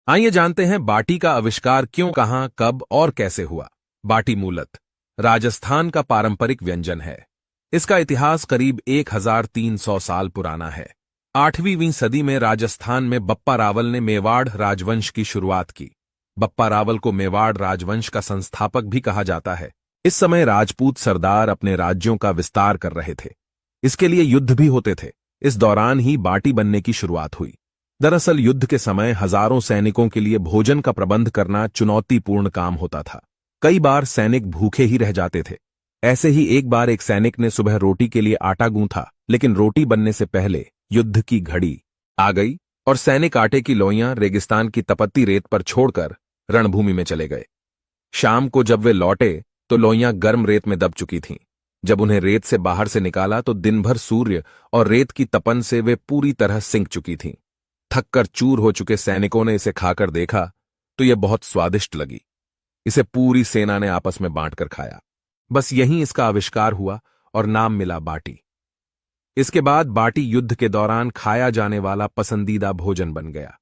आइए जानते हैं बाटी का आविष्कार क्यों, कहां, कब और कैसे हुआ। बाटी मूलतः राजस्थान का पारंपरिक व्यंजन है। इसका इतिहास करीब 1300 साल पुराना है। 8वीं सदी में राजस्थान में बप्पा रावल ने मेवाड़ राजवंश की शुरुआत की। बप्पा रावल को मेवाड़ राजवंश का संस्थापक भी कहा जाता है। इस समय राजपूत सरदार अपने राज्यों का विस्तार कर रहे थे। इसके लिए युद्ध भी होते थे। इस दौरान ही बाटी बनने की शुरुआत हुई। दरअसल युद्ध के समय हजारों सैनिकों के लिए भोजन का प्रबंध करना चुनौतीपूर्ण काम होता था। कई बार सैनिक भूखे ही रह जाते थे। ऐसे ही एक बार एक सैनिक ने सुबह रोटी के लिए आटा गूंथा, लेकिन रोटी बनने से पहले युद्ध की घड़ी आ गई और सैनिक आटे की लोइयां रेगिस्तान की तपती रेत पर छोड़कर रणभूमि में चले गए। शाम को जब वे लौटे तो लोइयां गर्म रेत में दब चुकी थीं। जब उन्हें रेत से बाहर से निकाला तो दिन भर सूर्य और रेत की तपन से वे पूरी तरह सिंक चुकी थीं। थककर चूर हो चुके सैनिकों ने इसे खाकर देखा तो यह बहुत स्वादिष्ट लगी। इसे पूरी सेना ने आपस में बांटकर खाया। बस यहीं इसका आविष्कार हुआ और नाम मिला बाटी। इसके बाद बाटी युद्ध के दौरान खाया जाने वाला पसंदीदा भोजन बन गया।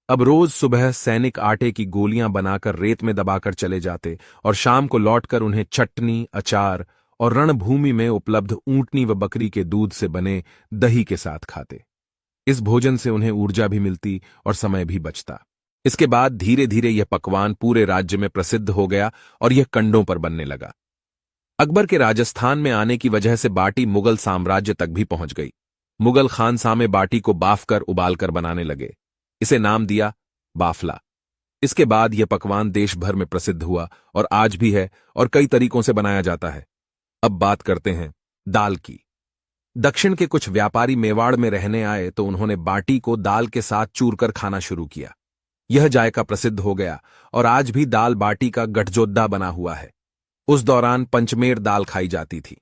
अब रोज सुबह सैनिक आटे की गोलियां बनाकर रेत में दबाकर चले जाते और शाम को लौटकर उन्हें चटनी, अचार और रणभूमि में उपलब्ध ऊंटनी व बकरी के दूध से बने दही के साथ खाते। इस भोजन से उन्हें ऊर्जा भी मिलती और समय भी बचता। इसके बाद धीरे धीरे यह पकवान पूरे राज्य में प्रसिद्ध हो गया और यह कंडों पर बनने लगा। अकबर के राजस्थान में आने की वजह से बाटी मुगल साम्राज्य तक भी पहुंच गई। मुगल खानसामे बाटी को बाफकर उबालकर बनाने लगे। इसे नाम दिया बाफला। इसके बाद यह पकवान देश भर में प्रसिद्ध हुआ और आज भी है और कई तरीकों से बनाया जाता है। अब बात करते हैं दाल की। दक्षिण के कुछ व्यापारी मेवाड़ में रहने आए तो उन्होंने बाटी को दाल के साथ चूरकर खाना शुरू किया। यह जायका प्रसिद्ध हो गया और आज भी दाल बाटी का गठजोद्दा बना हुआ है। उस दौरान पंचमेर दाल खाई जाती थी।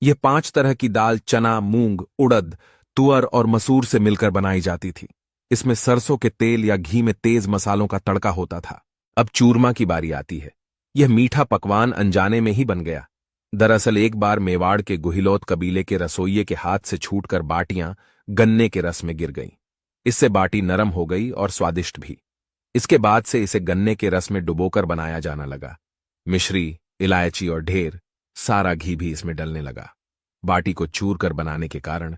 यह 5 तरह की दाल चना, मूंग, उड़द, तुअर और मसूर से मिलकर बनाई जाती थी। इसमें सरसों के तेल या घी में तेज मसालों का तड़का होता था। अब चूरमा की बारी आती है। यह मीठा पकवान अनजाने में ही बन गया। दरअसल एक बार मेवाड़ के गुहिलोत कबीले के रसोइये के हाथ से छूटकर बाटियां गन्ने के रस में गिर गईं। इससे बाटी नरम हो गई और स्वादिष्ट भी। इसके बाद से इसे गन्ने के रस में डुबोकर बनाया जाना लगा। मिश्री, इलायची और ढेर सारा घी भी इसमें डलने लगा। बाटी को चूर कर बनाने के कारण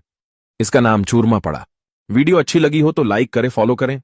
इसका नाम चूरमा पड़ा। वीडियो अच्छी लगी हो तो लाइक करें, फॉलो करें